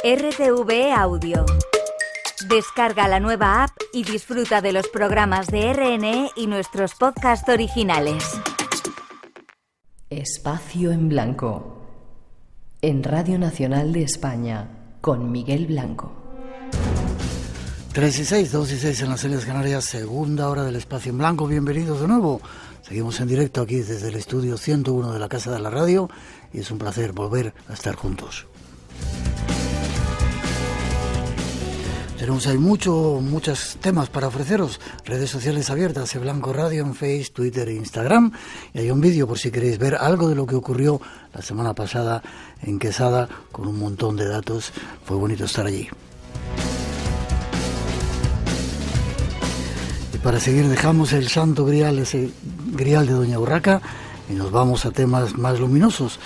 RTV Audio. Descarga la nueva app y disfruta de los programas de RNE y nuestros podcasts originales. Espacio en Blanco, en Radio Nacional de España, con Miguel Blanco. 3 y 6, 2 y 6 en las Islas Canarias, segunda hora del Espacio en Blanco. Bienvenidos de nuevo. Seguimos en directo aquí desde el estudio 101 de la Casa de la Radio y es un placer volver a estar juntos. Tenemos ahí muchos temas para ofreceros. Redes sociales abiertas, Blanco Radio en Facebook, Twitter e Instagram. Y hay un vídeo por si queréis ver algo de lo que ocurrió la semana pasada en Quesada con un montón de datos. Fue bonito estar allí. Y para seguir dejamos el santo grial, ese grial de Doña Urraca, y nos vamos a temas más luminosos.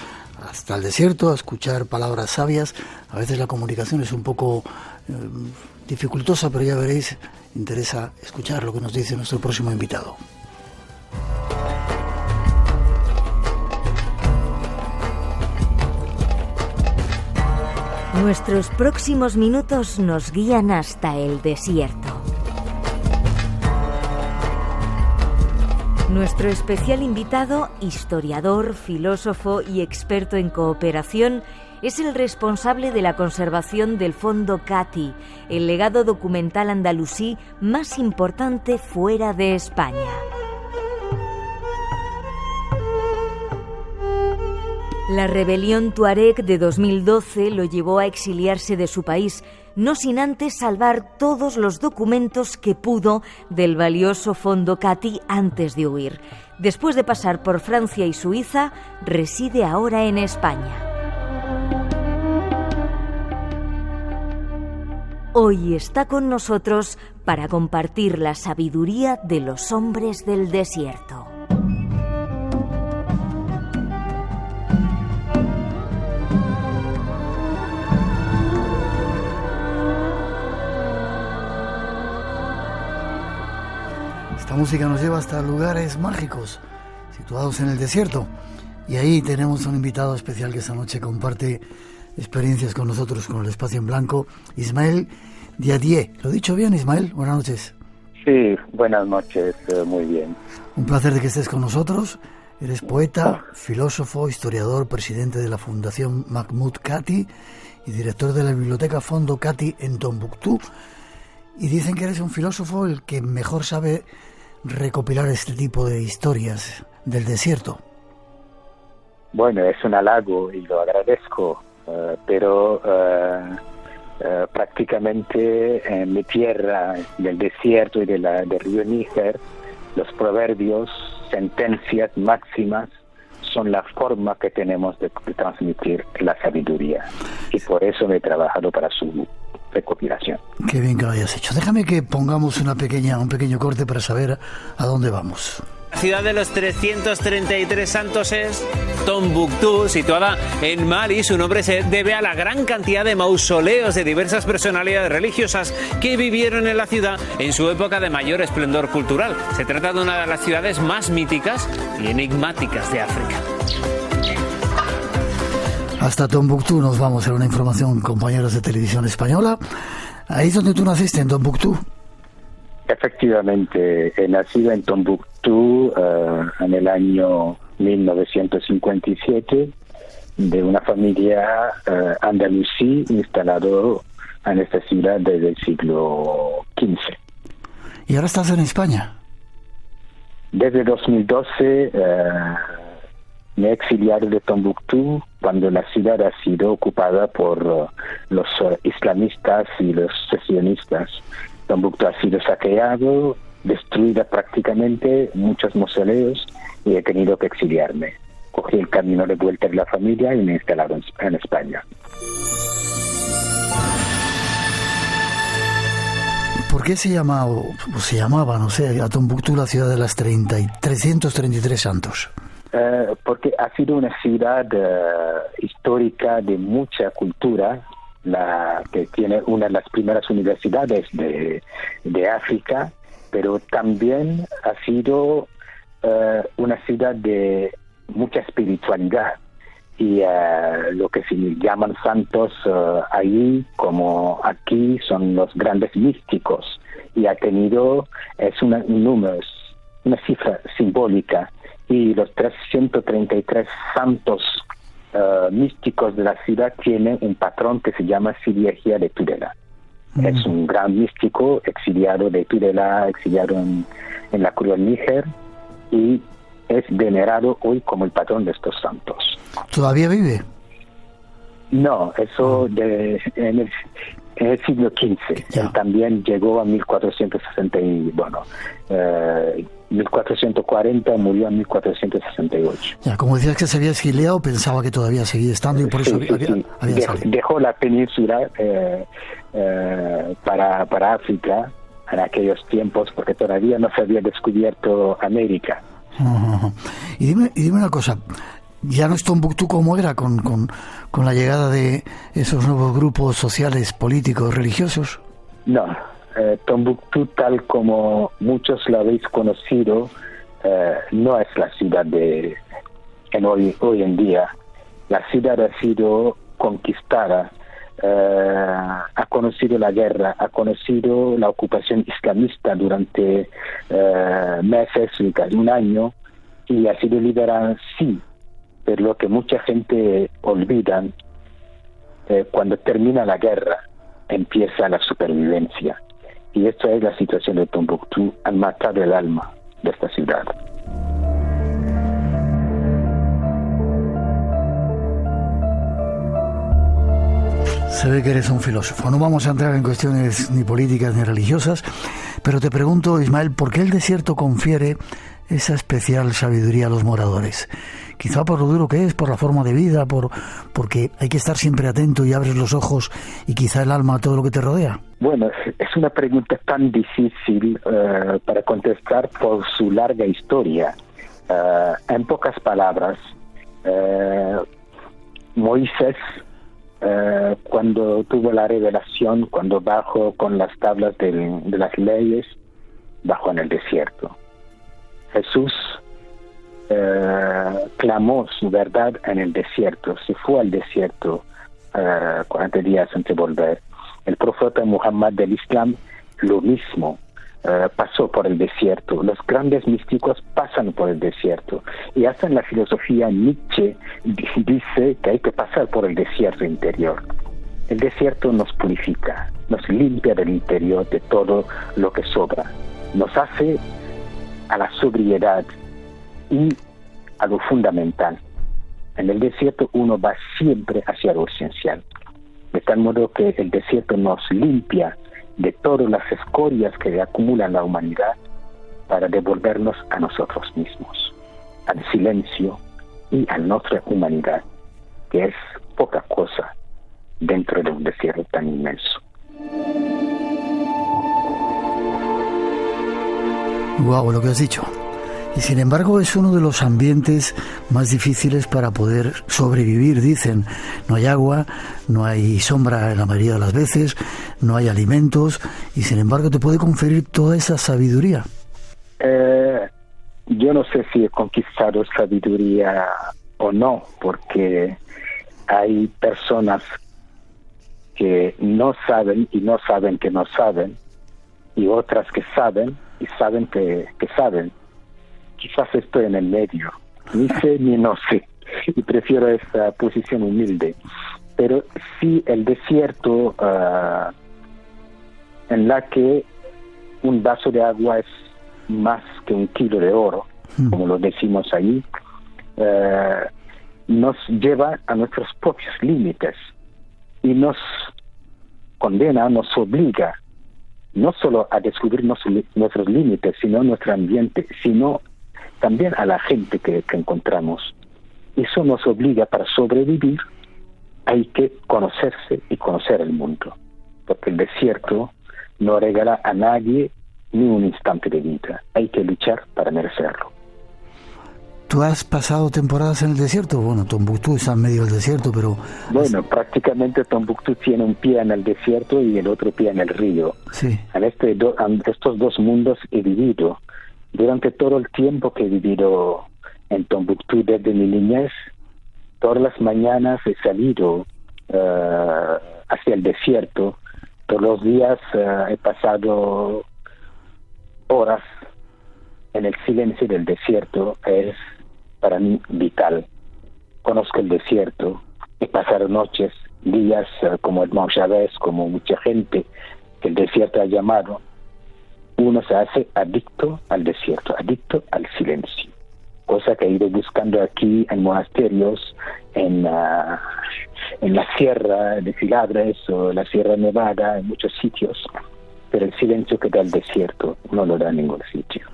Hasta el desierto, a escuchar palabras sabias. A veces la comunicación es un poco dificultosa, pero ya veréis, interesa escuchar lo que nos dice nuestro próximo invitado. Nuestros próximos minutos nos guían hasta el desierto. Nuestro especial invitado, historiador, filósofo y experto en cooperación, es el responsable de la conservación del Fondo Cati, el legado documental andalusí más importante fuera de España. La rebelión tuareg de 2012 lo llevó a exiliarse de su país, no sin antes salvar todos los documentos que pudo del valioso Fondo Cati antes de huir. Después de pasar por Francia y Suiza, reside ahora en España. Hoy está con nosotros para compartir la sabiduría de los hombres del desierto. Esta música nos lleva hasta lugares mágicos, situados en el desierto. Y ahí tenemos un invitado especial que esta noche comparte experiencias con nosotros, con el Espacio en Blanco, Ismael Diadier. ¿Lo he dicho bien, Ismael? Buenas noches. Sí, buenas noches, muy bien. Un placer de que estés con nosotros. Eres poeta, filósofo, historiador, presidente de la Fundación Mahmoud Cati y director de la Biblioteca Fondo Cati en Tombuctú. Y dicen que eres un filósofo el que mejor sabe recopilar este tipo de historias del desierto. Bueno, es un halago y lo agradezco, pero prácticamente en mi tierra, del desierto y del río Níger, los proverbios, sentencias máximas, son la forma que tenemos de transmitir la sabiduría. Y por eso me he trabajado para su recopilación. Qué bien que lo hayas hecho. Déjame que pongamos un pequeño corte para saber a dónde vamos. La ciudad de los 333 santos es Tombuctú, situada en Mali. Su nombre se debe a la gran cantidad de mausoleos de diversas personalidades religiosas que vivieron en la ciudad en su época de mayor esplendor cultural. Se trata de una de las ciudades más míticas y enigmáticas de África. Hasta Tombuctú nos vamos a una información, compañeros de Televisión Española. Ahí es donde tú naciste, en Tombuctú. Efectivamente, he nacido en Tombuctú en el año 1957, de una familia andalusí instalado en esta ciudad desde el siglo XV. ¿Y ahora estás en España? Desde 2012 me he exiliado de Tombuctú cuando la ciudad ha sido ocupada por los islamistas y los secesionistas. Tombuctú ha sido saqueado, destruida prácticamente, muchos mausoleos, y he tenido que exiliarme. Cogí el camino de vuelta de la familia y me he instalado en España. ¿Por qué se llamaba, no sé, a Tombuctú la ciudad de las 333 santos? Porque ha sido una ciudad histórica de mucha cultura, que tiene una de las primeras universidades de África, pero también ha sido una ciudad de mucha espiritualidad. y lo que se llaman santos allí como aquí son los grandes místicos, y ha tenido, un número, una cifra simbólica, y los 333 santos místicos de la ciudad tienen un patrón que se llama Siligio de Tudela. Es un gran místico exiliado de Tudela, exiliado en la cruel Níger, y es venerado hoy como el patrón de estos santos. ¿Todavía vive? No, eso en el siglo XV. Él también llegó a 1460 1440, murió en 1468. Ya, como decías que se había exiliado, pensaba que todavía seguía estando y por eso había salido. Dejó la península para África en aquellos tiempos, porque todavía no se había descubierto América. Y dime una cosa, ¿ya no es Tombuctú como era con la llegada de esos nuevos grupos sociales, políticos, religiosos? No, Tombuctú, tal como muchos lo habéis conocido, no es la ciudad hoy en día. La ciudad ha sido conquistada, ha conocido la guerra, ha conocido la ocupación islamista durante meses, casi un año, y ha sido liberada, sí, pero lo que mucha gente olvida, cuando termina la guerra, empieza la supervivencia. Y esta es la situación de Tombuctú. Han matado el alma de esta ciudad. Se ve que eres un filósofo. No vamos a entrar en cuestiones ni políticas ni religiosas, pero te pregunto, Ismael, ¿por qué el desierto confiere esa especial sabiduría a los moradores? Quizá por lo duro que es, por la forma de vida, porque hay que estar siempre atento y abres los ojos y quizá el alma a todo lo que te rodea. Bueno, es una pregunta tan difícil para contestar por su larga historia. En pocas palabras, Moisés, cuando tuvo la revelación, cuando bajó con las tablas de las leyes, bajó en el desierto. Jesús clamó su verdad en el desierto, se fue al desierto 40 días antes de volver. El profeta Muhammad del Islam, lo mismo, pasó por el desierto. Los grandes místicos pasan por el desierto. Y hasta en la filosofía Nietzsche dice que hay que pasar por el desierto interior. El desierto nos purifica, nos limpia del interior de todo lo que sobra. Nos hace a la sobriedad y a lo fundamental. En el desierto uno va siempre hacia lo esencial, de tal modo que el desierto nos limpia de todas las escorias que acumula la humanidad para devolvernos a nosotros mismos, al silencio y a nuestra humanidad, que es poca cosa dentro de un desierto tan inmenso. Guau, lo que has dicho. Y sin embargo es uno de los ambientes más difíciles para poder sobrevivir, dicen. No hay agua, no hay sombra en la mayoría de las veces, no hay alimentos, y sin embargo te puede conferir toda esa sabiduría. Yo no sé si he conquistado sabiduría o no, porque hay personas que no saben y no saben que no saben, y otras que saben y saben que saben. Quizás estoy en el medio, ni sé ni no sé, y prefiero esa posición humilde. Pero sí, el desierto en la que un vaso de agua es más que un kilo de oro, como lo decimos allí, nos lleva a nuestros propios límites y nos condena, nos obliga no solo a descubrir nuestros límites, sino nuestro ambiente, sino también a la gente que encontramos. Eso nos obliga, para sobrevivir, hay que conocerse y conocer el mundo, porque el desierto no regala a nadie ni un instante de vida. Hay que luchar para merecerlo. ¿Tú has pasado temporadas en el desierto? Bueno, Tombuctú está en medio del desierto, pero... Bueno, prácticamente Tombuctú tiene un pie en el desierto y el otro pie en el río. Sí. En estos dos mundos he vivido. Durante todo el tiempo que he vivido en Tombuctú desde mi niñez, Todas las mañanas he salido hacia el desierto. Todos los días he pasado horas en el silencio del desierto. Es para mí vital. Conozco el desierto. He pasado noches, días como Edmond Chávez, como mucha gente que el desierto ha llamado. Uno se hace adicto al desierto, adicto al silencio. Cosa que he ido buscando aquí en monasterios, en la Sierra de Filabres o la Sierra Nevada, en muchos sitios. Pero el silencio que da el desierto no lo da en ningún sitio.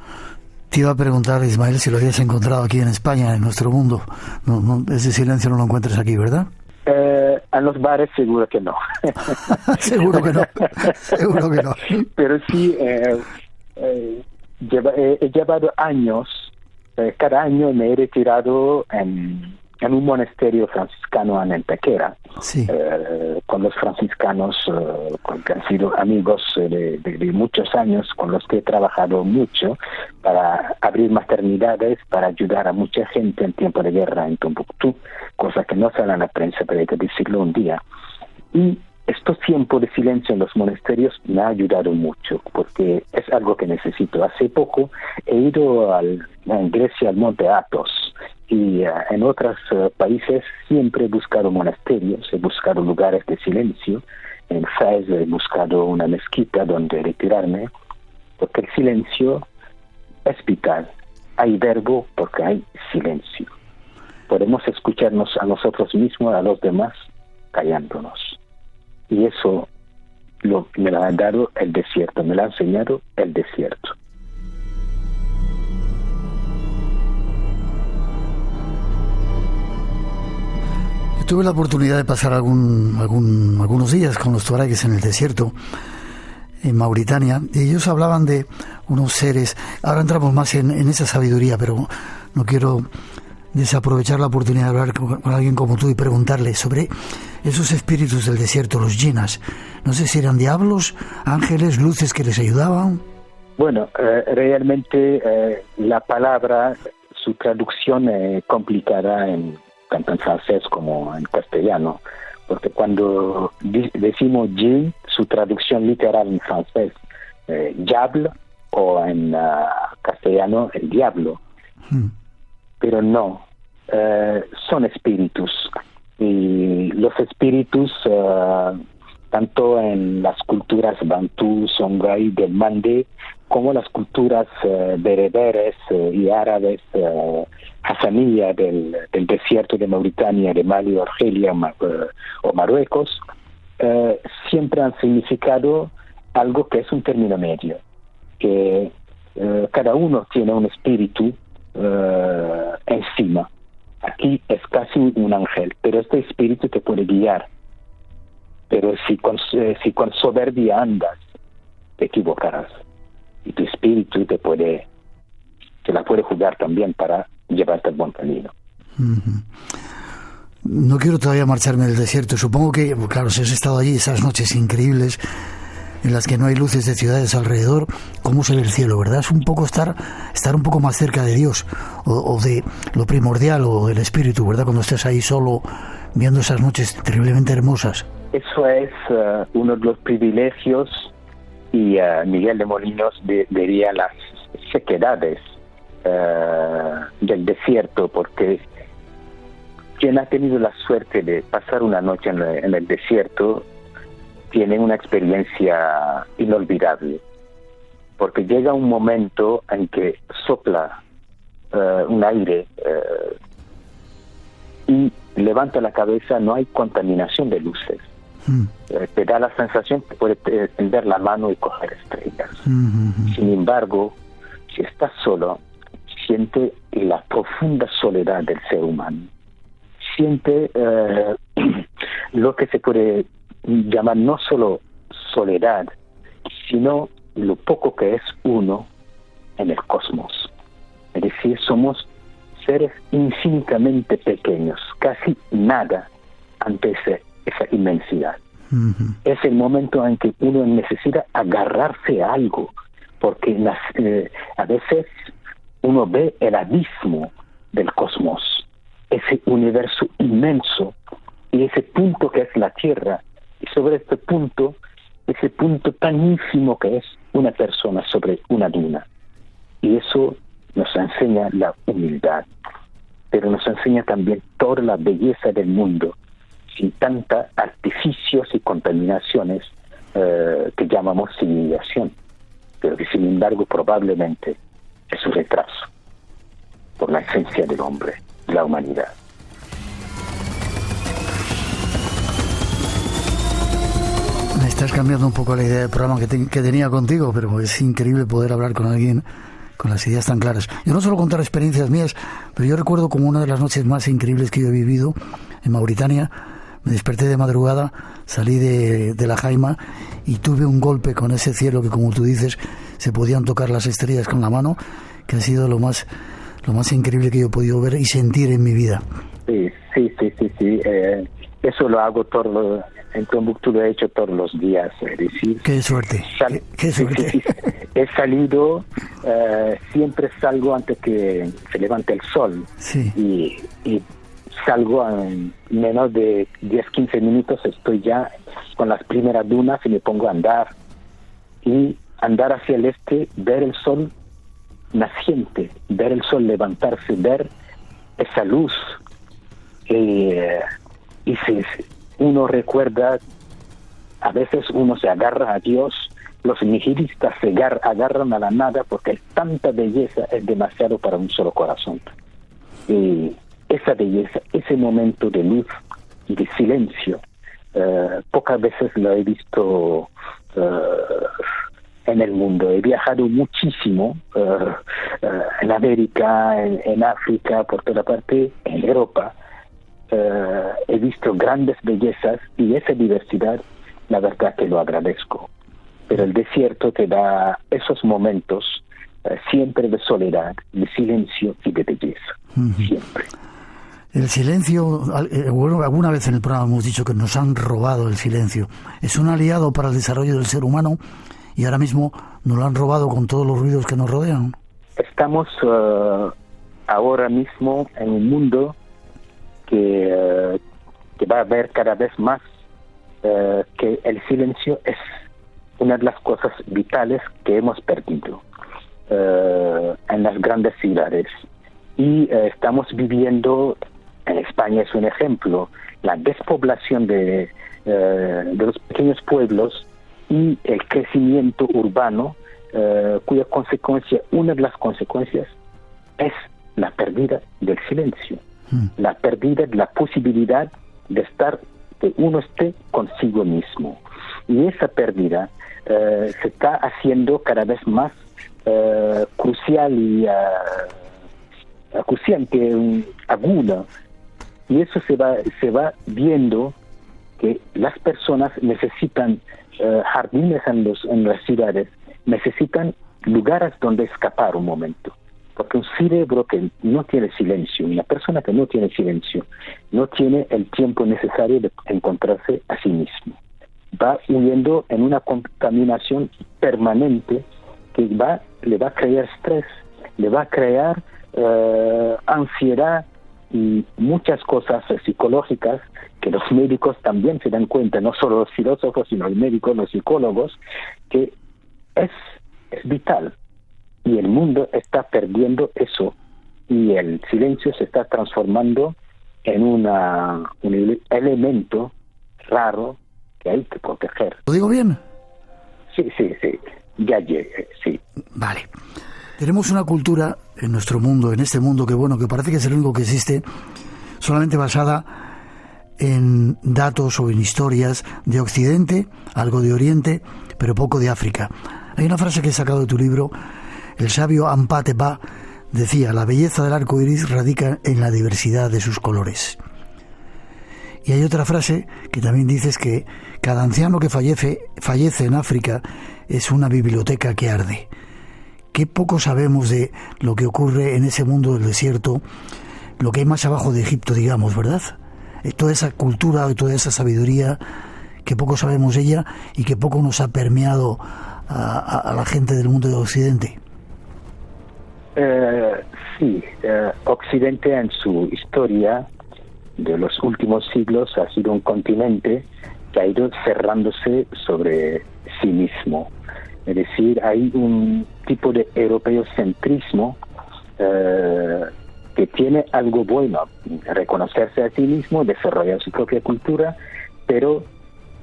Te iba a preguntar, Ismael, si lo habías encontrado aquí en España, en nuestro mundo. No, ese silencio no lo encuentras aquí, ¿verdad? En los bares seguro que no. Seguro que no. Seguro que no. Pero sí, he llevado años. Cada año me he retirado en un monasterio franciscano en Antequera, sí. Con los franciscanos que han sido amigos de muchos años, con los que he trabajado mucho para abrir maternidades, para ayudar a mucha gente en tiempo de guerra en Tombuctú, cosa que no sale en la prensa, pero hay que decirlo un día. Y estos tiempos de silencio en los monasterios me ha ayudado mucho, porque es algo que necesito. Hace poco he ido en Grecia al Monte Athos, y en otros países siempre he buscado monasterios, he buscado lugares de silencio. En Fez he buscado una mezquita donde retirarme, porque el silencio es vital. Hay verbo porque hay silencio. Podemos escucharnos a nosotros mismos, a los demás, callándonos. Y eso me lo ha dado el desierto, me lo ha enseñado el desierto. Tuve la oportunidad de pasar algunos días con los tuaregues en el desierto, en Mauritania, y ellos hablaban de unos seres. Ahora entramos más en esa sabiduría, pero no quiero desaprovechar la oportunidad de hablar con alguien como tú y preguntarle sobre esos espíritus del desierto, los jinas. No sé si eran diablos, ángeles, luces que les ayudaban. Bueno, realmente la palabra, su traducción es complicada tanto en francés como en castellano, porque cuando decimos jinn, su traducción literal en francés, diable, o en castellano, el diablo. Pero no, son espíritus. Y los espíritus, tanto en las culturas bantú, songhai, del Mandé, como las culturas bereberes y árabes, hasanía del desierto de Mauritania, de Mali, Argelia o Marruecos, siempre han significado algo que es un término medio, que cada uno tiene un espíritu encima. Aquí es casi un ángel, pero este espíritu te puede guiar. Pero si con soberbia andas, te equivocarás. Y tu espíritu te la puede jugar también para llevarte al buen camino. No quiero todavía marcharme del desierto. Supongo que, claro, si has estado allí esas noches increíbles en las que no hay luces de ciudades alrededor, ¿cómo se ve el cielo, verdad? Es un poco estar un poco más cerca de Dios o de lo primordial o del espíritu, ¿verdad? Cuando estás ahí solo viendo esas noches terriblemente hermosas. Eso es uno de los privilegios, y Miguel de Molinos diría las sequedades del desierto, porque quien ha tenido la suerte de pasar una noche en el desierto tiene una experiencia inolvidable, porque llega un momento en que sopla un aire y levanta la cabeza, no hay contaminación de luces. Te da la sensación que puedes tender la mano y coger estrellas. Sin embargo, si estás solo, siente la profunda soledad del ser humano. Siente lo que se puede llamar no solo soledad, sino lo poco que es uno en el cosmos. Es decir, somos seres infinitamente pequeños, casi nada ante esa inmensidad. Es el momento en que uno necesita agarrarse a algo, porque a veces uno ve el abismo del cosmos, ese universo inmenso y ese punto que es la Tierra, y sobre este punto, ese punto tan ínfimo que es una persona sobre una duna. Y eso nos enseña la humildad, pero nos enseña también toda la belleza del mundo, sin tantos artificios y contaminaciones que llamamos civilización, pero que sin embargo probablemente es un retraso por la esencia del hombre, de la humanidad. Me estás cambiando un poco la idea del programa que tenía contigo, pero es increíble poder hablar con alguien con las ideas tan claras. Yo no suelo contar experiencias mías, pero yo recuerdo como una de las noches más increíbles que yo he vivido en Mauritania. Me desperté de madrugada, salí de la Jaima y tuve un golpe con ese cielo que, como tú dices, se podían tocar las estrellas con la mano, que ha sido lo más increíble que yo he podido ver y sentir en mi vida. Sí. Eso lo hago en Tombuctú, lo he hecho todos los días. Es decir, ¡Qué suerte! ¡Qué suerte! Sí. He salido, siempre salgo antes que se levante el sol. Sí. Y salgo en menos de 10-15 minutos, estoy ya con las primeras dunas y me pongo a andar. Y andar hacia el este, ver el sol naciente, ver el sol levantarse, ver esa luz. Y si uno recuerda, a veces uno se agarra a Dios, los nihilistas se agarran a la nada porque tanta belleza es demasiado para un solo corazón. Y esa belleza, ese momento de luz y de silencio, pocas veces lo he visto en el mundo. He viajado muchísimo en América, en África, por toda parte, en Europa. He visto grandes bellezas y esa diversidad, la verdad que lo agradezco. Pero el desierto te da esos momentos siempre de soledad, de silencio y de belleza. Siempre. El silencio, bueno, alguna vez en el programa hemos dicho que nos han robado el silencio. Es un aliado para el desarrollo del ser humano y ahora mismo nos lo han robado con todos los ruidos que nos rodean. Estamos ahora mismo en un mundo que va a haber cada vez más que el silencio es una de las cosas vitales que hemos perdido en las grandes ciudades. Y estamos viviendo, en España es un ejemplo, la despoblación de los pequeños pueblos y el crecimiento urbano, cuya consecuencia, una de las consecuencias, es la pérdida del silencio. La pérdida de la posibilidad de que uno esté consigo mismo. Y esa pérdida se está haciendo cada vez más crucial y acuciante, aguda. Y eso se va viendo que las personas necesitan jardines en las ciudades, necesitan lugares donde escapar un momento. Porque un cerebro que no tiene silencio, una persona que no tiene silencio, no tiene el tiempo necesario de encontrarse a sí mismo. Va huyendo en una contaminación permanente que le va a crear estrés, le va a crear ansiedad y muchas cosas psicológicas que los médicos también se dan cuenta, no solo los filósofos, sino los médicos, los psicólogos, que es vital. Y el mundo está perdiendo eso y el silencio se está transformando en un elemento raro que hay que proteger. ¿Lo digo bien? Sí, ya llegué, sí. Vale. Tenemos una cultura en nuestro mundo, en este mundo que parece que es el único que existe, solamente basada en datos o en historias de Occidente, algo de Oriente, pero poco de África. Hay una frase que he sacado de tu libro. El sabio Ampate Ba decía: la belleza del arco iris radica en la diversidad de sus colores. Y hay otra frase que también dices que cada anciano que fallece en África es una biblioteca que arde. Qué poco sabemos de lo que ocurre en ese mundo del desierto, lo que hay más abajo de Egipto, digamos, ¿verdad? Toda esa cultura, toda esa sabiduría, que poco sabemos de ella y que poco nos ha permeado a la gente del mundo de Occidente. Sí, Occidente en su historia de los últimos siglos ha sido un continente que ha ido cerrándose sobre sí mismo. Es decir, hay un tipo de europeocentrismo que tiene algo bueno, reconocerse a sí mismo, desarrollar su propia cultura, pero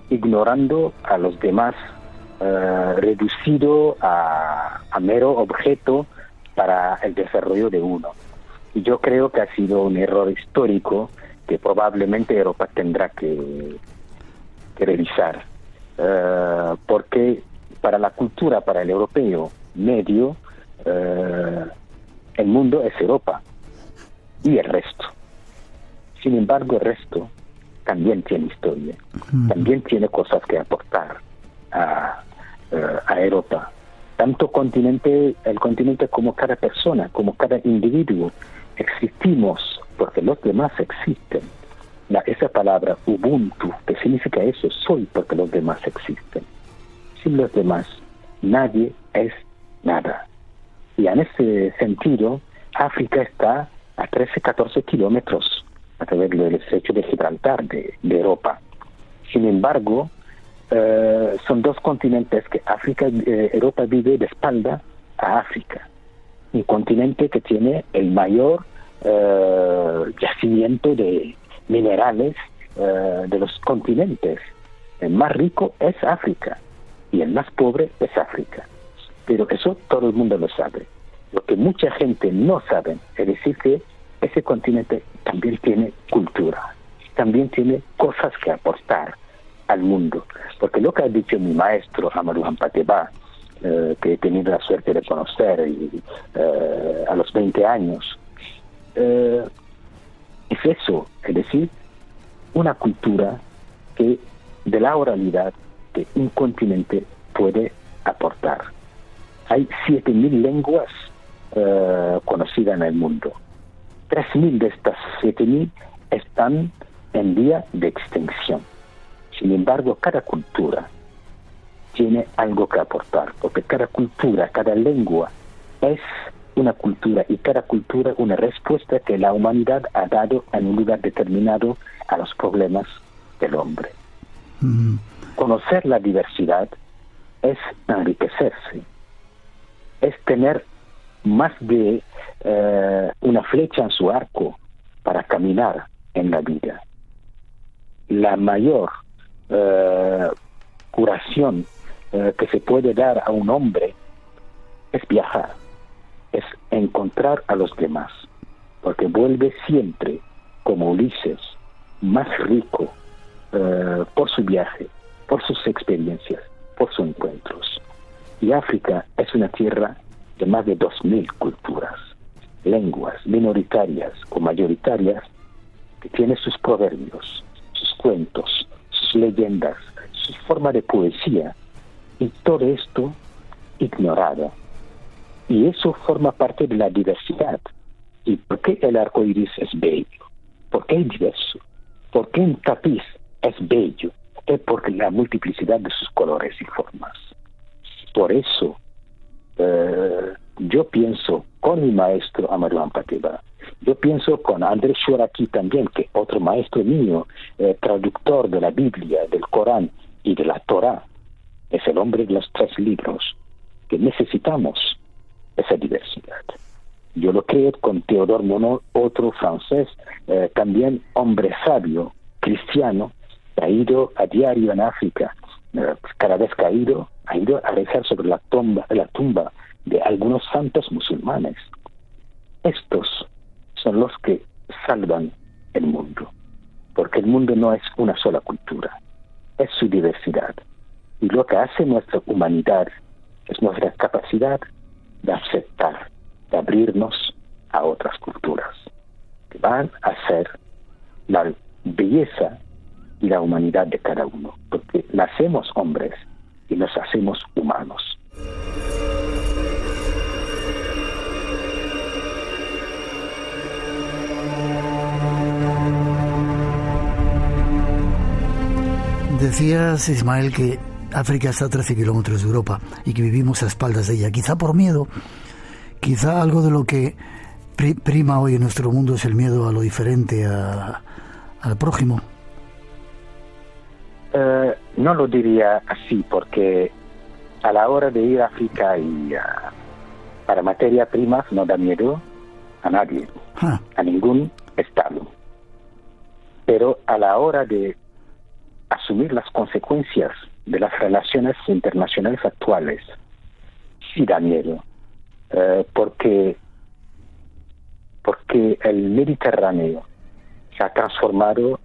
ignorando a los demás, reducido a mero objeto para el desarrollo de uno. Y yo creo que ha sido un error histórico que probablemente Europa tendrá que revisar, porque para la cultura, para el europeo medio, el mundo es Europa y el resto. Sin embargo, el resto también tiene historia, también tiene cosas que aportar a Europa. Tanto el continente como cada persona, como cada individuo, existimos porque los demás existen. Esa palabra Ubuntu, que significa eso, soy porque los demás existen. Sin los demás, nadie es nada. Y en ese sentido, África está a 13-14 kilómetros a través del estrecho de Gibraltar de Europa. Sin embargo, son dos continentes que Europa vive de espalda a África. Un continente que tiene el mayor yacimiento de minerales de los continentes. El más rico es África y el más pobre es África. Pero eso todo el mundo lo sabe. Lo que mucha gente no sabe es decir que ese continente también tiene cultura, también tiene cosas que aportar al mundo. Porque lo que ha dicho mi maestro Amadou Hampâté-Bâ, que he tenido la suerte de conocer a los 20 años, es eso, es decir, una cultura que de la oralidad que un continente puede aportar. Hay 7.000 lenguas conocidas en el mundo. 3.000 de estas 7.000 están en vía de extinción. Sin embargo, cada cultura tiene algo que aportar, porque cada cultura, cada lengua es una cultura y cada cultura una respuesta que la humanidad ha dado en un lugar determinado a los problemas del hombre. Conocer la diversidad es enriquecerse, es tener más de una flecha en su arco para caminar en la vida. La mayor curación que se puede dar a un hombre es viajar, es encontrar a los demás, porque vuelve siempre, como Ulises, más rico por su viaje, por sus experiencias, por sus encuentros. Y África es una tierra de más de 2.000 culturas, lenguas minoritarias o mayoritarias, que tiene sus proverbios, sus cuentos, sus leyendas, su forma de poesía, y todo esto ignorado. Y eso forma parte de la diversidad. ¿Y por qué el arco iris es bello? ¿Por qué es diverso? ¿Por qué un tapiz es bello? Es porque la multiplicidad de sus colores y formas. Por eso, yo pienso con mi maestro Amadou Hampâté-Bâ, yo pienso con Andrés Chouraqui también, que otro maestro mío, traductor de la Biblia, del Corán y de la Torá, es el hombre de los 3 libros, que necesitamos esa diversidad. Yo lo creo con Théodore Monod, otro francés, también hombre sabio, cristiano, que ha ido a diario en África, cada vez que ha ido a rezar sobre la tumba de algunos santos musulmanes. Estos son los que salvan el mundo, porque el mundo no es una sola cultura, es su diversidad. Y lo que hace nuestra humanidad es nuestra capacidad de aceptar, de abrirnos a otras culturas, que van a ser la belleza y la humanidad de cada uno, porque nacemos hombres y nos hacemos humanos. Decías, Ismael, que África está a 13 kilómetros de Europa y que vivimos a espaldas de ella, quizá por miedo Quizá algo de lo que prima hoy en nuestro mundo es el miedo a lo diferente, al prójimo. No lo diría así, porque a la hora de ir a África y para materias primas no da miedo a nadie, a ningún Estado. Pero a la hora de asumir las consecuencias de las relaciones internacionales actuales, sí da miedo, porque el Mediterráneo se ha transformado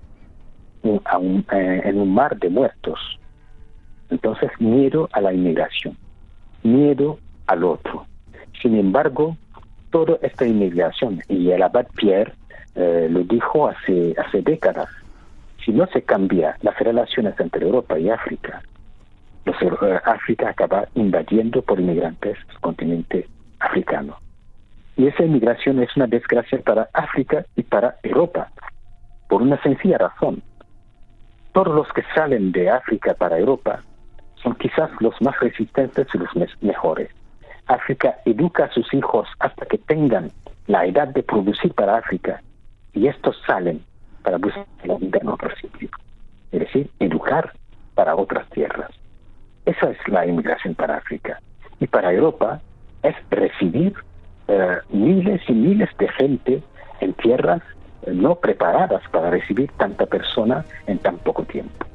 en un mar de muertos. Entonces, miedo a la inmigración, miedo al otro. Sin embargo, toda esta inmigración, y el abad Pierre lo dijo hace décadas, si no se cambia las relaciones entre Europa y África, África acaba invadiendo por inmigrantes el continente africano. Y esa inmigración es una desgracia para África y para Europa, por una sencilla razón. Todos los que salen de África para Europa son quizás los más resistentes y los mejores. África educa a sus hijos hasta que tengan la edad de producir para África, y estos salen para buscar la vida en otro sitio. Es decir, educar para otras tierras. Esa es la inmigración para África. Y para Europa es recibir miles y miles de gente en tierras no preparadas para recibir tanta persona en tan poco tiempo.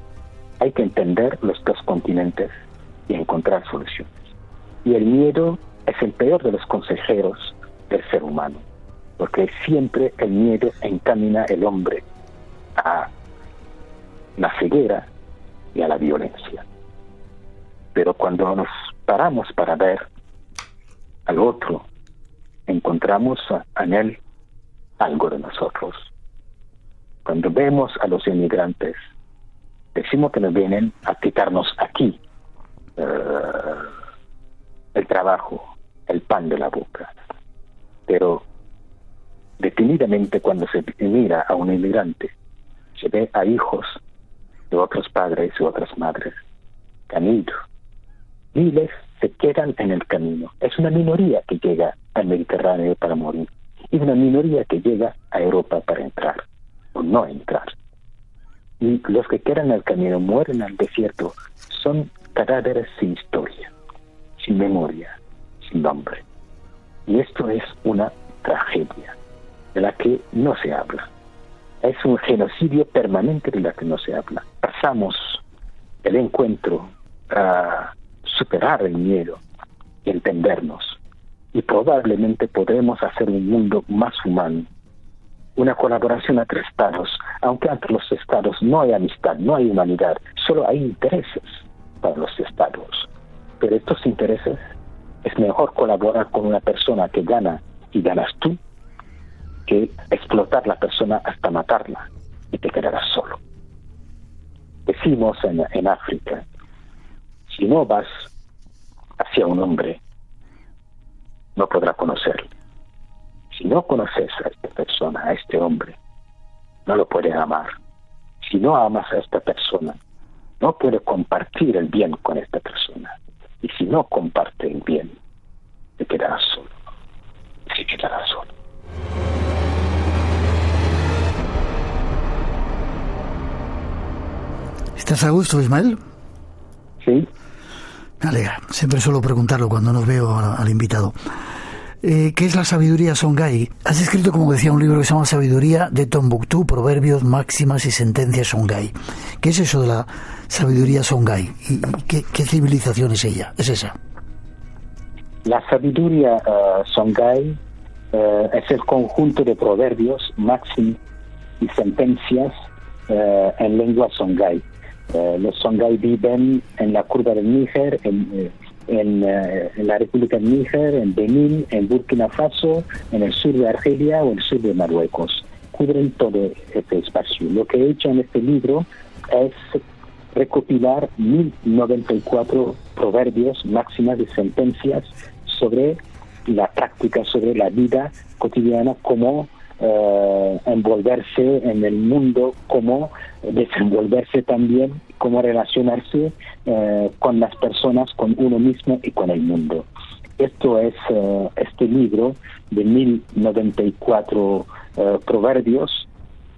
Hay que entender los dos continentes y encontrar soluciones. Y el miedo es el peor de los consejeros del ser humano, porque siempre el miedo encamina al hombre a la ceguera y a la violencia. Pero cuando nos paramos para ver al otro, encontramos en él algo de nosotros. Cuando vemos a los inmigrantes, decimos que nos vienen a quitarnos aquí el trabajo, el pan de la boca. Pero detenidamente, cuando se mira a un inmigrante, se ve a hijos de otros padres y otras madres que han ido. Miles se quedan en el camino. Es una minoría que llega al Mediterráneo para morir y una minoría que llega a Europa para entrar o no entrar. Y los que quedan en el camino, mueren al desierto, son cadáveres sin historia, sin memoria, sin nombre. Y esto es una tragedia de la que no se habla. Es un genocidio permanente de la que no se habla. Pasamos el encuentro a superar el miedo y entendernos. Y probablemente podremos hacer un mundo más humano. Una colaboración entre estados, aunque entre los estados no hay amistad, no hay humanidad, solo hay intereses para los estados. Pero estos intereses, es mejor colaborar con una persona que gana y ganas tú, que explotar la persona hasta matarla y te quedarás solo. Decimos en África, si no vas hacia un hombre, no podrá conocerle. Si no conoces a esta persona, a este hombre, no lo puedes amar. Si no amas a esta persona, no puedes compartir el bien con esta persona. Y si no comparte el bien, te quedarás solo. Se quedará solo. ¿Estás a gusto, Ismael? Sí. Me alegra. Siempre suelo preguntarlo cuando nos veo al invitado. ¿Qué es la sabiduría Songhai? Has escrito, como decía, un libro que se llama Sabiduría de Tombuctú, Proverbios, Máximas y Sentencias Songhai. ¿Qué es eso de la sabiduría Songhai? ¿Y qué civilización es ella? ¿Es esa? La sabiduría Songhai es el conjunto de proverbios, máximas y sentencias en lengua Songhai. Los Songhai viven en la curva del Níger, en la República del Níger, en Benín, en Burkina Faso, en el sur de Argelia o el sur de Marruecos. Cubren todo este espacio. Lo que he hecho en este libro es recopilar 1094 proverbios, máximas y sentencias sobre la práctica, sobre la vida cotidiana, cómo envolverse en el mundo, cómo desenvolverse también, cómo relacionarse con las personas, con uno mismo y con el mundo. Esto es este libro de 1094 proverbios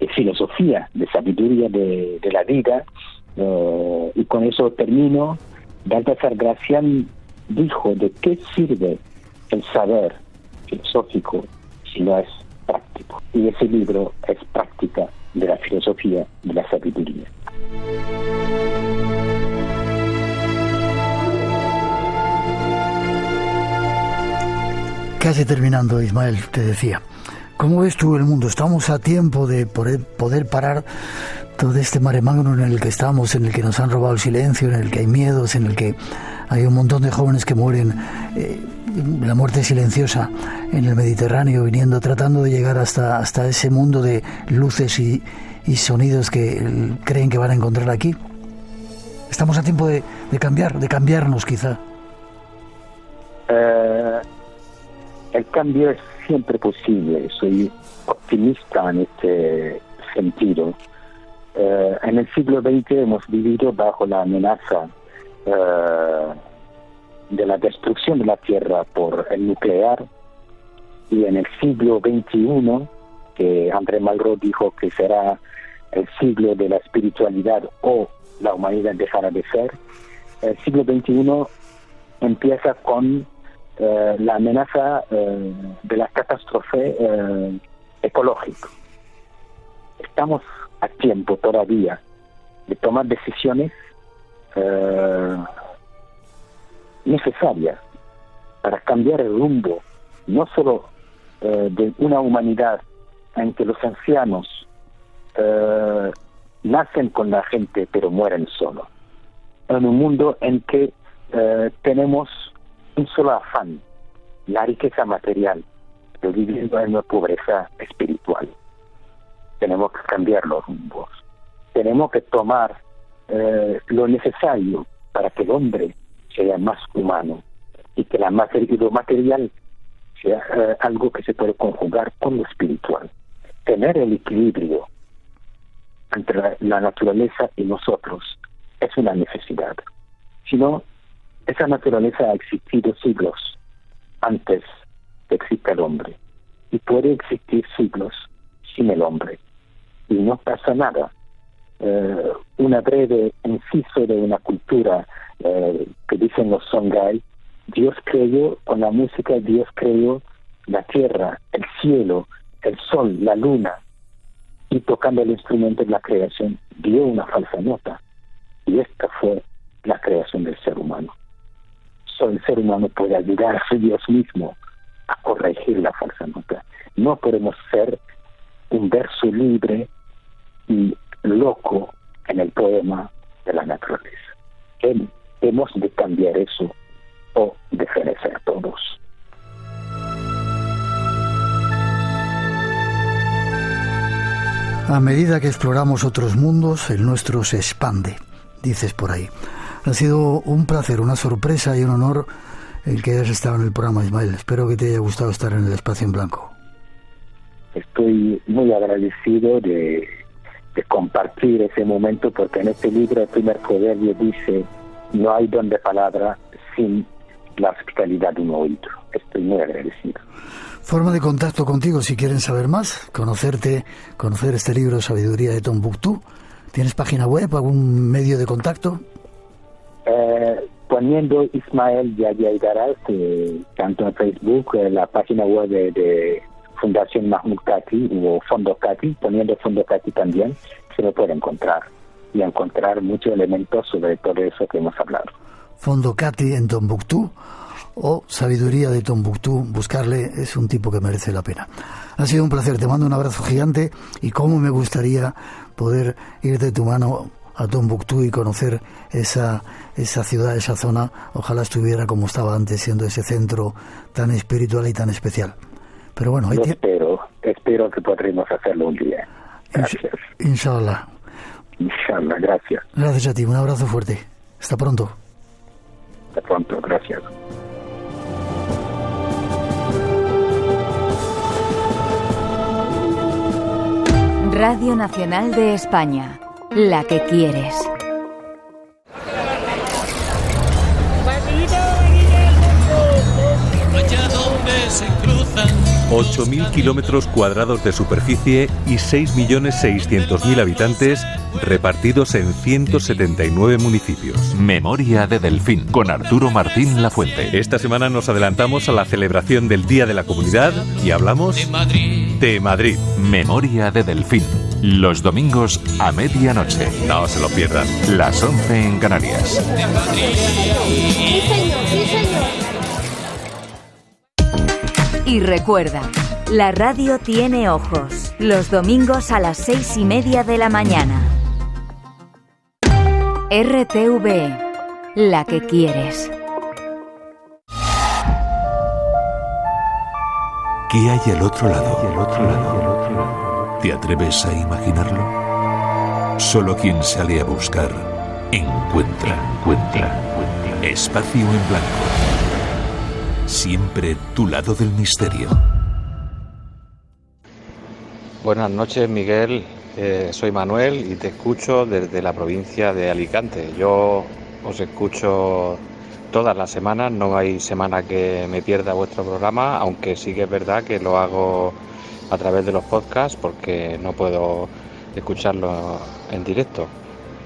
de filosofía, de sabiduría de la vida. Y con eso termino. Baltasar Gracián dijo: ¿de qué sirve el saber filosófico si no es práctico? Y ese libro es práctica de la filosofía, de la sabiduría. Casi terminando, Ismael, te decía, ¿cómo ves tú el mundo? ¿Estamos a tiempo de poder parar todo este mare magnum en el que estamos, en el que nos han robado el silencio, en el que hay miedos, en el que hay un montón de jóvenes que mueren, la muerte silenciosa en el Mediterráneo, tratando de llegar hasta ese mundo de luces y sonidos que creen que van a encontrar aquí? ¿Estamos a tiempo de cambiarnos quizá? El cambio es siempre posible. Soy optimista en este sentido. En el siglo XX hemos vivido bajo la amenaza de la destrucción de la Tierra por el nuclear, y en el siglo XXI, que André Malraux dijo que será el siglo de la espiritualidad o la humanidad dejará de ser, el siglo XXI empieza con la amenaza de la catástrofe ecológica. Estamos a tiempo todavía de tomar decisiones necesarias para cambiar el rumbo, no solo de una humanidad en que los ancianos nacen con la gente pero mueren solos, en un mundo en que tenemos un solo afán, la riqueza material, pero viviendo en una pobreza espiritual. Tenemos que cambiar los rumbos. Tenemos que tomar lo necesario para que el hombre sea más humano y que lo material sea algo que se puede conjugar con lo espiritual. Tener el equilibrio entre la naturaleza y nosotros es una necesidad. Si no, esa naturaleza ha existido siglos antes de que exista el hombre y puede existir siglos sin el hombre y no pasa nada. Una breve inciso de una cultura que dicen los Songhai: Dios creó con la música, Dios creó la tierra, el cielo, el sol, la luna, y tocando el instrumento de la creación dio una falsa nota, y esta fue la creación del ser humano. Solo el ser humano puede ayudar a Dios mismo a corregir la falsa nota. No podemos ser un verso libre y loco en el poema de la naturaleza. Hemos de cambiar eso o de fenecer todos. A medida que exploramos otros mundos, el nuestro se expande, dices por ahí. Ha sido un placer, una sorpresa y un honor el que hayas estado en el programa, Ismael. Espero que te haya gustado estar en el Espacio en Blanco. Estoy muy agradecido de compartir ese momento, porque en este libro el primer proverbio dice: no hay don de palabra sin la hospitalidad de un oído. Estoy muy agradecido. Forma de contacto contigo si quieren saber más, conocerte, conocer este libro Sabiduría de Tombuctú. ¿Tienes página web, algún medio de contacto? Poniendo Ismael Yahya Idaraz, tanto en Facebook, la página web de Fundación Mahmoud Kati o Fondo Kati, poniendo Fondo Kati también, se lo puede encontrar y encontrar muchos elementos sobre todo eso que hemos hablado. Fondo Kati en Tombuctú o Sabiduría de Tombuctú, buscarle, es un tipo que merece la pena. Ha sido un placer, te mando un abrazo gigante y cómo me gustaría poder ir de tu mano a Tombuctú y conocer esa ciudad, esa zona. Ojalá estuviera como estaba antes, siendo ese centro tan espiritual y tan especial. Pero bueno, espero que podremos hacerlo un día. Gracias. Inshallah. Inshallah, gracias. Gracias a ti, un abrazo fuerte. Hasta pronto. Hasta pronto, gracias. Radio Nacional de España, la que quieres. 8.000 kilómetros cuadrados de superficie y 6.600.000 habitantes repartidos en 179 municipios. Memoria de Delfín, con Arturo Martín Lafuente. Esta semana nos adelantamos a la celebración del Día de la Comunidad y hablamos de Madrid. Memoria de Delfín, los domingos a medianoche. No se lo pierdan. Las 11 en Canarias. Sí, señor, sí, señor. Y recuerda, la radio tiene ojos. Los domingos a las 6:30 de la mañana. RTV, la que quieres. ¿Qué hay al otro lado? ¿Te atreves a imaginarlo? Solo quien sale a buscar, encuentra. Espacio en blanco. Siempre tu lado del misterio. Buenas noches, Miguel. Soy Manuel y te escucho desde la provincia de Alicante. Yo os escucho todas las semanas, no hay semana que me pierda vuestro programa, aunque sí que es verdad que lo hago a través de los podcasts porque no puedo escucharlo en directo.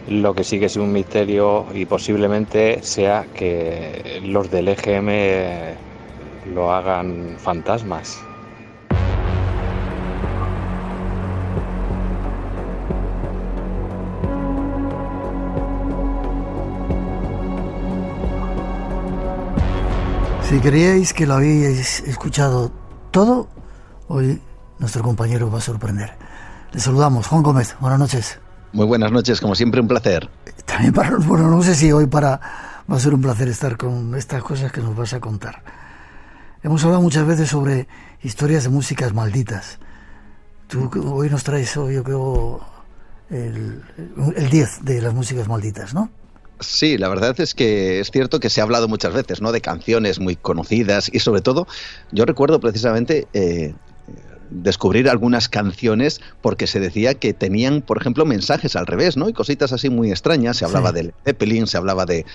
Lo que sí que es un misterio y posiblemente sea que los del EGM lo hagan fantasmas. Si creíais que lo habíais escuchado todo, hoy nuestro compañero va a sorprender. Le saludamos, Juan Gómez, buenas noches. Muy buenas noches, como siempre un placer. También bueno, no sé si hoy va a ser un placer estar con estas cosas que nos vas a contar. Hemos hablado muchas veces sobre historias de músicas malditas. Tú hoy nos traes, yo creo, el 10 de las músicas malditas, ¿no? Sí, la verdad es que es cierto que se ha hablado muchas veces, ¿no?, de canciones muy conocidas y sobre todo yo recuerdo precisamente descubrir algunas canciones porque se decía que tenían, por ejemplo, mensajes al revés, ¿no? Y cositas así muy extrañas. Se hablaba de Zeppelin, se hablaba de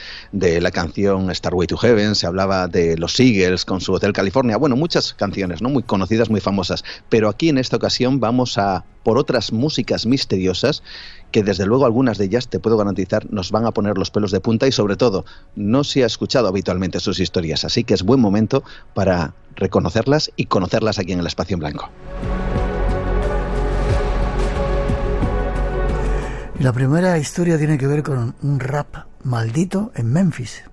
la canción Starway to Heaven, se hablaba de los Eagles con su Hotel California. Bueno, muchas canciones, ¿no?, muy conocidas, muy famosas. Pero aquí en esta ocasión vamos a por otras músicas misteriosas que desde luego algunas de ellas, te puedo garantizar, nos van a poner los pelos de punta y sobre todo no se ha escuchado habitualmente sus historias. Así que es buen momento para reconocerlas y conocerlas aquí en el Espacio en Blanco. La primera historia tiene que ver con un rap maldito en Memphis.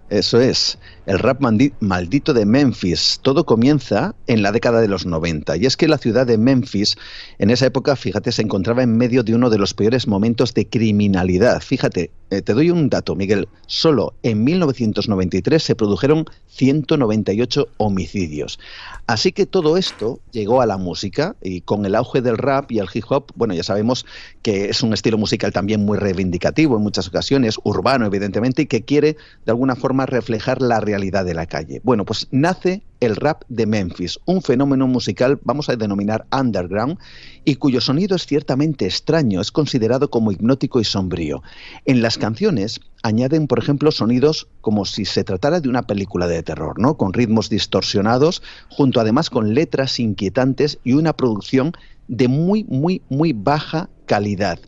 Eso es, el rap maldito de Memphis. Todo comienza en la década de los 90. Y es que la ciudad de Memphis, en esa época, fíjate, se encontraba en medio de uno de los peores momentos de criminalidad. Fíjate, te doy un dato, Miguel. Solo en 1993 se produjeron 198 homicidios. Así que todo esto llegó a la música y con el auge del rap y el hip hop, bueno, ya sabemos que es un estilo musical también muy reivindicativo en muchas ocasiones, urbano evidentemente, y que quiere de alguna forma reflejar la realidad de la calle. Bueno, pues nace el rap de Memphis, un fenómeno musical, vamos a denominar underground, y cuyo sonido es ciertamente extraño, es considerado como hipnótico y sombrío. En las canciones añaden, por ejemplo, sonidos como si se tratara de una película de terror, ¿no?, con ritmos distorsionados, junto además con letras inquietantes y una producción de muy baja calidad.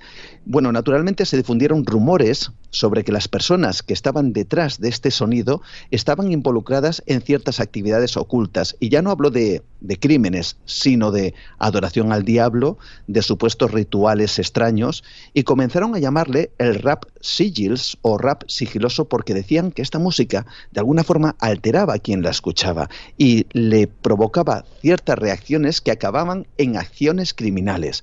Bueno, naturalmente se difundieron rumores sobre que las personas que estaban detrás de este sonido estaban involucradas en ciertas actividades ocultas. Y ya no hablo de crímenes, sino de adoración al diablo, de supuestos rituales extraños, y comenzaron a llamarle el rap sigils o rap sigiloso porque decían que esta música de alguna forma alteraba a quien la escuchaba y le provocaba ciertas reacciones que acababan en acciones criminales.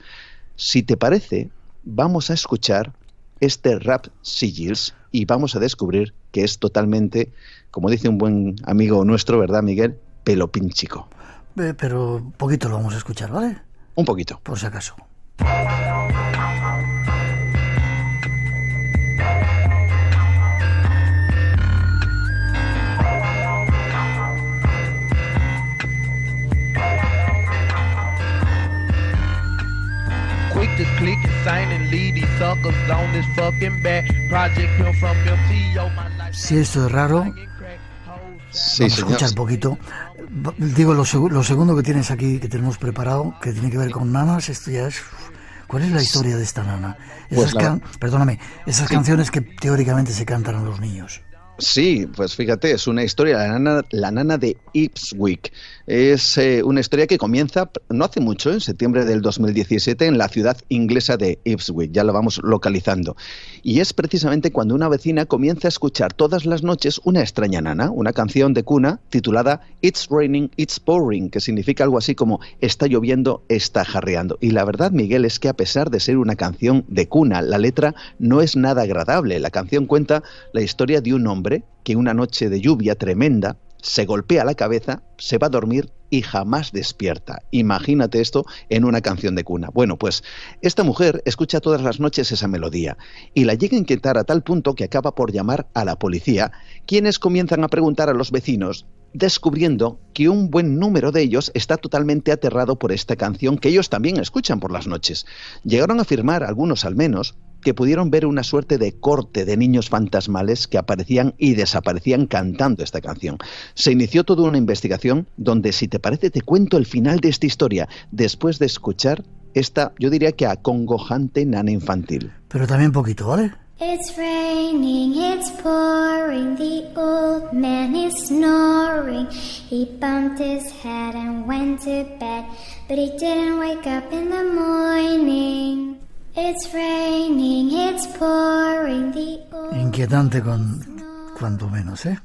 Si te parece, vamos a escuchar este rap sigils y vamos a descubrir que es totalmente, como dice un buen amigo nuestro, ¿verdad, Miguel?, pelopínchico. Pero poquito lo vamos a escuchar, ¿vale? Un poquito. Por si acaso. Si esto es raro, sí, vamos a escuchar poquito. Digo, lo segundo que tienes aquí, que tenemos preparado, que tiene que ver con nanas, esto ya es... ¿Cuál es la historia de esta nana? Perdóname, esas canciones que teóricamente se cantan a los niños. Sí, pues fíjate, es una historia, la nana de Ipswich. Es una historia que comienza no hace mucho, en septiembre del 2017, en la ciudad inglesa de Ipswich, ya lo vamos localizando. Y es precisamente cuando una vecina comienza a escuchar todas las noches una extraña nana, una canción de cuna titulada It's Raining, It's Pouring, que significa algo así como está lloviendo, está jarreando. Y la verdad, Miguel, es que a pesar de ser una canción de cuna, la letra no es nada agradable. La canción cuenta la historia de un hombre que una noche de lluvia tremenda se golpea la cabeza, se va a dormir y jamás despierta. Imagínate esto en una canción de cuna. Bueno, pues esta mujer escucha todas las noches esa melodía y la llega a inquietar a tal punto que acaba por llamar a la policía, quienes comienzan a preguntar a los vecinos, descubriendo que un buen número de ellos está totalmente aterrado por esta canción que ellos también escuchan por las noches. Llegaron a afirmar, algunos al menos, que pudieron ver una suerte de corte de niños fantasmales que aparecían y desaparecían cantando esta canción. Se inició toda una investigación donde, si te parece, te cuento el final de esta historia después de escuchar esta, yo diría que acongojante nana infantil. Pero también poquito, ¿vale? It's raining, it's pouring, the old man is snoring. He bumped his head and went to bed, but he didn't wake up in the morning. It's raining, it's pouring, the old... Inquietante cuanto menos, ¿eh?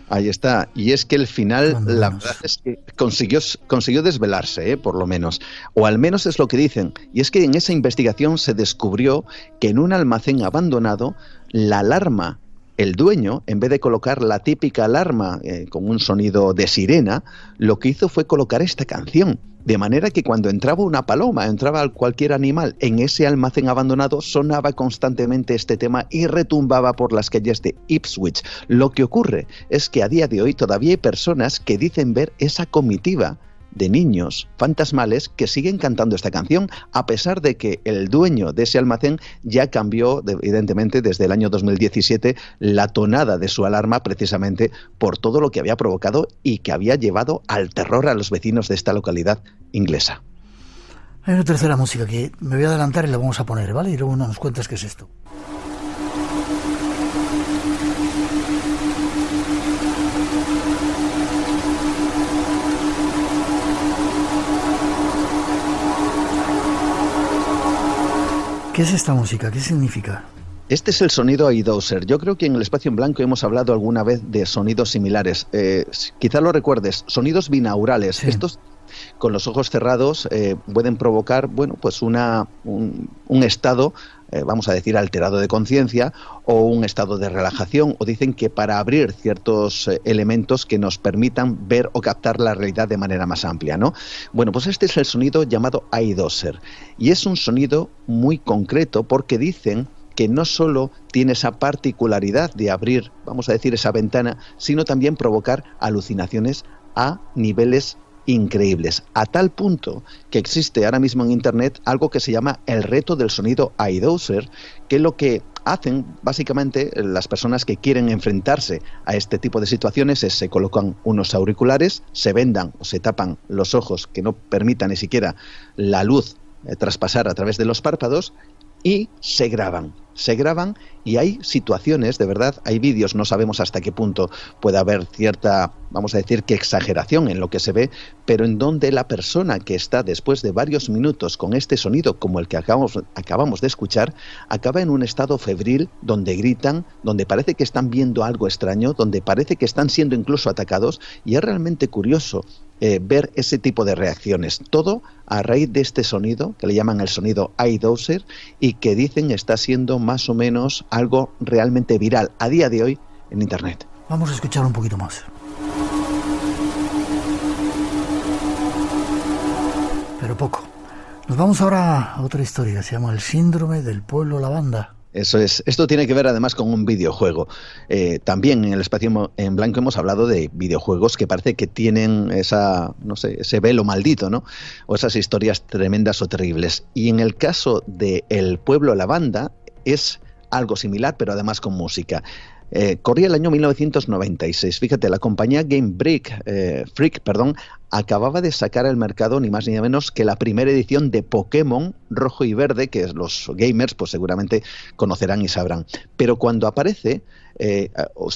Ahí está, y es que el final, la verdad es que consiguió desvelarse, por lo menos, o al menos es lo que dicen, y es que en esa investigación se descubrió que en un almacén abandonado, la alarma, el dueño, en vez de colocar la típica alarma con un sonido de sirena, lo que hizo fue colocar esta canción. De manera que cuando entraba una paloma, entraba cualquier animal en ese almacén abandonado, sonaba constantemente este tema y retumbaba por las calles de Ipswich. Lo que ocurre es que a día de hoy todavía hay personas que dicen ver esa comitiva de niños fantasmales que siguen cantando esta canción, a pesar de que el dueño de ese almacén ya cambió, evidentemente, desde el año 2017, la tonada de su alarma precisamente por todo lo que había provocado y que había llevado al terror a los vecinos de esta localidad inglesa. Hay una tercera música que me voy a adelantar y la vamos a poner, ¿vale? Y luego nos cuentas qué es esto. ¿Qué es esta música? ¿Qué significa? Este es el sonido iDozer. Yo creo que en el Espacio en Blanco hemos hablado alguna vez de sonidos similares. Quizá lo recuerdes, sonidos binaurales. Sí. Estos, con los ojos cerrados, pueden provocar, bueno, pues un estado, vamos a decir, alterado de conciencia o un estado de relajación, o dicen que para abrir ciertos elementos que nos permitan ver o captar la realidad de manera más amplia, ¿no? Bueno, pues este es el sonido llamado iDozer y es un sonido muy concreto porque dicen que no solo tiene esa particularidad de abrir, vamos a decir, esa ventana, sino también provocar alucinaciones a niveles increíbles, a tal punto que existe ahora mismo en internet algo que se llama el reto del sonido iDozer, que lo que hacen básicamente las personas que quieren enfrentarse a este tipo de situaciones es se colocan unos auriculares, se vendan o se tapan los ojos que no permitan ni siquiera la luz traspasar a través de los párpados y se graban y hay situaciones, de verdad, hay vídeos, no sabemos hasta qué punto puede haber cierta, vamos a decir que exageración en lo que se ve, pero en donde la persona que está después de varios minutos con este sonido como el que acabamos de escuchar, acaba en un estado febril donde gritan, donde parece que están viendo algo extraño, donde parece que están siendo incluso atacados, y es realmente curioso ver ese tipo de reacciones. Todo a raíz de este sonido, que le llaman el sonido iDozer, y que dicen está siendo más o menos algo realmente viral a día de hoy en internet. Vamos a escuchar un poquito más. Pero poco. Nos vamos ahora a otra historia que se llama El síndrome del pueblo lavanda. Eso es. Esto tiene que ver además con un videojuego. También en el Espacio en Blanco hemos hablado de videojuegos que parece que tienen ese velo maldito, ¿no? O esas historias tremendas o terribles. Y en el caso de El pueblo lavanda es algo similar, pero además con música. Corría el año 1996. Fíjate, la compañía Game Freak, acababa de sacar al mercado ni más ni menos que la primera edición de Pokémon Rojo y Verde, que los gamers pues seguramente conocerán y sabrán. Pero cuando aparece,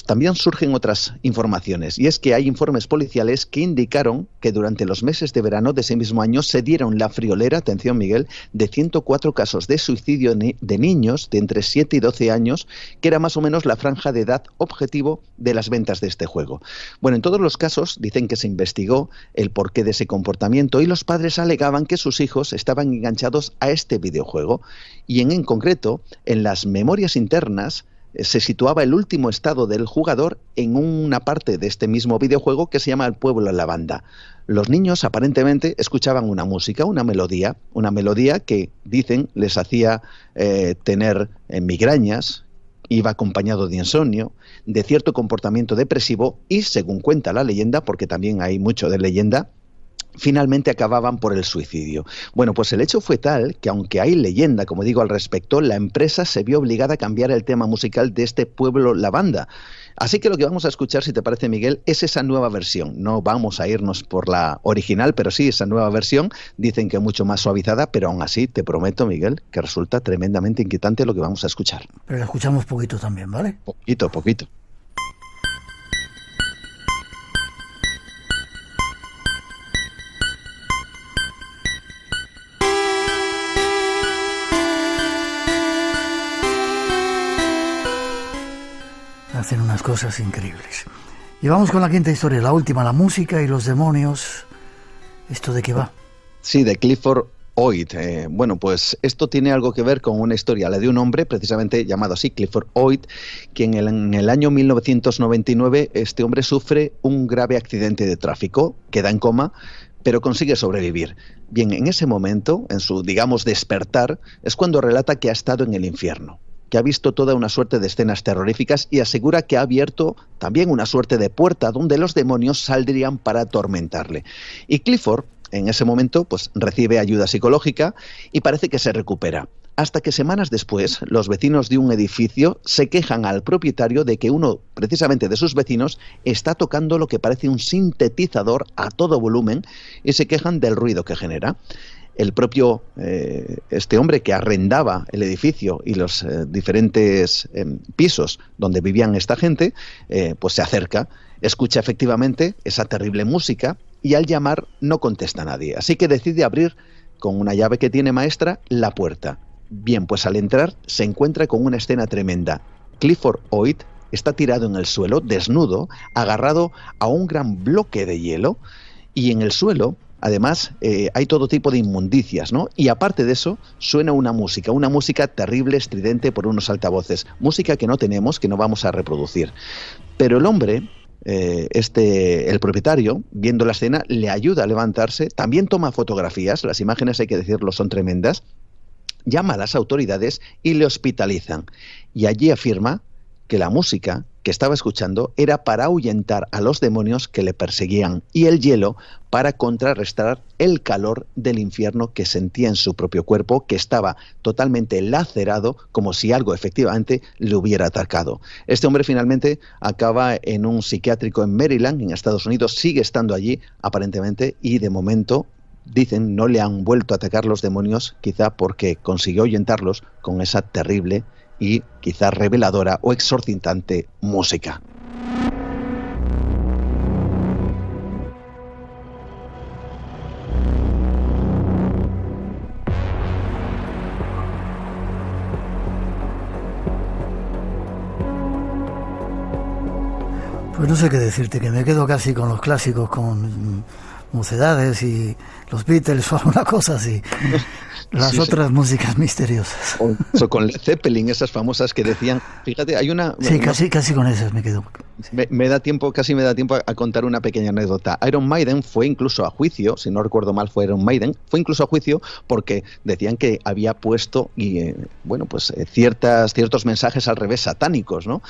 también surgen otras informaciones, y es que hay informes policiales que indicaron que durante los meses de verano de ese mismo año se dieron la friolera, atención Miguel, de 104 casos de suicidio de niños de entre 7 y 12 años, que era más o menos la franja de edad objetivo de las ventas de este juego. Bueno, en todos los casos dicen que se investigó el porqué de ese comportamiento y los padres alegaban que sus hijos estaban enganchados a este videojuego, y en concreto, en las memorias internas, se situaba el último estado del jugador en una parte de este mismo videojuego que se llama El Pueblo Lavanda. Los niños aparentemente escuchaban una música, una melodía que dicen les hacía tener migrañas, iba acompañado de insomnio, de cierto comportamiento depresivo y, según cuenta la leyenda, porque también hay mucho de leyenda, finalmente acababan por el suicidio. Bueno, pues el hecho fue tal que, aunque hay leyenda, como digo, al respecto, la empresa se vio obligada a cambiar el tema musical de este Pueblo Lavanda. Así que lo que vamos a escuchar, si te parece, Miguel, es esa nueva versión. No vamos a irnos por la original, pero sí esa nueva versión. Dicen que mucho más suavizada, pero aún así te prometo, Miguel, que resulta tremendamente inquietante lo que vamos a escuchar. Pero la escuchamos poquito también, ¿vale? Poquito. Hacen unas cosas increíbles. Y vamos con la quinta historia, la última, la música y los demonios. ¿Esto de qué va? Sí, de Clifford Oid. Bueno, pues esto tiene algo que ver con una historia, la de un hombre precisamente llamado así, Clifford Oid, que en el año 1999 este hombre sufre un grave accidente de tráfico, queda en coma, pero consigue sobrevivir. Bien, en ese momento, en su, digamos, despertar, es cuando relata que ha estado en el infierno, que ha visto toda una suerte de escenas terroríficas y asegura que ha abierto también una suerte de puerta donde los demonios saldrían para atormentarle. Y Clifford, en ese momento, pues recibe ayuda psicológica y parece que se recupera. Hasta que semanas después, los vecinos de un edificio se quejan al propietario de que uno, precisamente de sus vecinos, está tocando lo que parece un sintetizador a todo volumen y se quejan del ruido que genera. El propio, este hombre que arrendaba el edificio y los diferentes pisos donde vivían esta gente, pues se acerca, escucha efectivamente esa terrible música y al llamar no contesta a nadie. Así que decide abrir con una llave que tiene maestra la puerta. Bien, pues al entrar se encuentra con una escena tremenda. Clifford Oid está tirado en el suelo, desnudo, agarrado a un gran bloque de hielo, y en el suelo además hay todo tipo de inmundicias, ¿no? Y aparte de eso, suena una música terrible, estridente por unos altavoces, música que no tenemos, que no vamos a reproducir. Pero el hombre, el propietario, viendo la escena, le ayuda a levantarse, también toma fotografías, las imágenes, hay que decirlo, son tremendas, llama a las autoridades y le hospitalizan. Y allí afirma que la música que estaba escuchando era para ahuyentar a los demonios que le perseguían y el hielo para contrarrestar el calor del infierno que sentía en su propio cuerpo, que estaba totalmente lacerado, como si algo efectivamente le hubiera atacado. Este hombre finalmente acaba en un psiquiátrico en Maryland, en Estados Unidos, sigue estando allí aparentemente y de momento dicen no le han vuelto a atacar los demonios, quizá porque consiguió ahuyentarlos con esa terrible y quizá reveladora o exorcitante música. Pues no sé qué decirte, que me quedo casi con los clásicos, con Mocedades y los Beatles o alguna cosa así. Las sí, otras músicas misteriosas. O con Led Zeppelin, esas famosas que decían, fíjate, hay una... Sí, casi con esas me quedo. Sí. Casi me da tiempo a contar una pequeña anécdota. Iron Maiden fue incluso a juicio, si no recuerdo mal fue Iron Maiden, fue incluso a juicio porque decían que había puesto ciertos mensajes al revés satánicos, ¿no?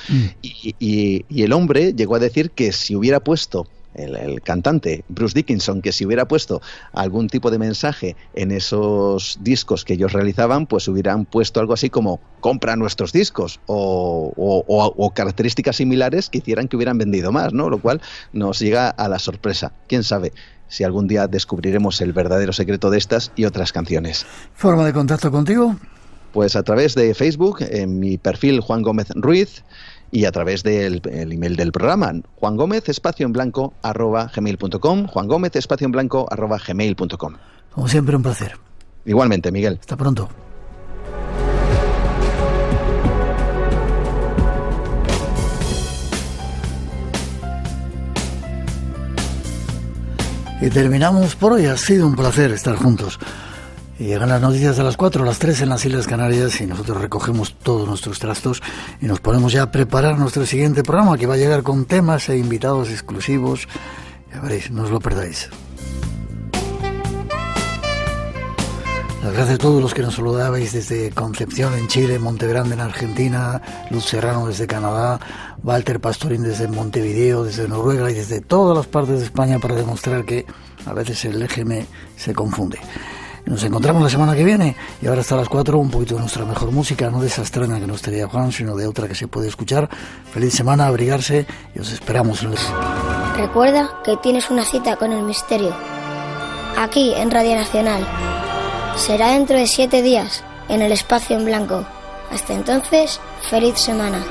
Y el hombre llegó a decir que si hubiera puesto el cantante Bruce Dickinson, que si hubiera puesto algún tipo de mensaje en esos discos que ellos realizaban, pues hubieran puesto algo así como compra nuestros discos o características similares que hicieran que hubieran vendido más, ¿no? Lo cual nos llega a la sorpresa. ¿Quién sabe si algún día descubriremos el verdadero secreto de estas y otras canciones? ¿Forma de contacto contigo? Pues a través de Facebook, en mi perfil Juan Gómez Ruiz, y a través del email del programa, juangomez_gmail.com, juangomez_gmail.com. Como siempre, un placer. Igualmente, Miguel. Hasta pronto. Y terminamos por hoy. Ha sido un placer estar juntos. Y llegan las noticias de las 4 a las 3 en las Islas Canarias y nosotros recogemos todos nuestros trastos y nos ponemos ya a preparar nuestro siguiente programa, que va a llegar con temas e invitados exclusivos. Ya veréis, no os lo perdáis. Las gracias a todos los que nos saludabais desde Concepción en Chile, Montegrande en Argentina, Luz Serrano desde Canadá, Walter Pastorín desde Montevideo, desde Noruega y desde todas las partes de España, para demostrar que a veces el EGM se confunde. Nos encontramos la semana que viene y ahora hasta las 4 un poquito de nuestra mejor música, no de esa extraña que nos traía Juan, sino de otra que se puede escuchar. Feliz semana, abrigarse y os esperamos en el... Recuerda que tienes una cita con el misterio, aquí en Radio Nacional. Será dentro de 7 días, en el Espacio en Blanco. Hasta entonces, feliz semana.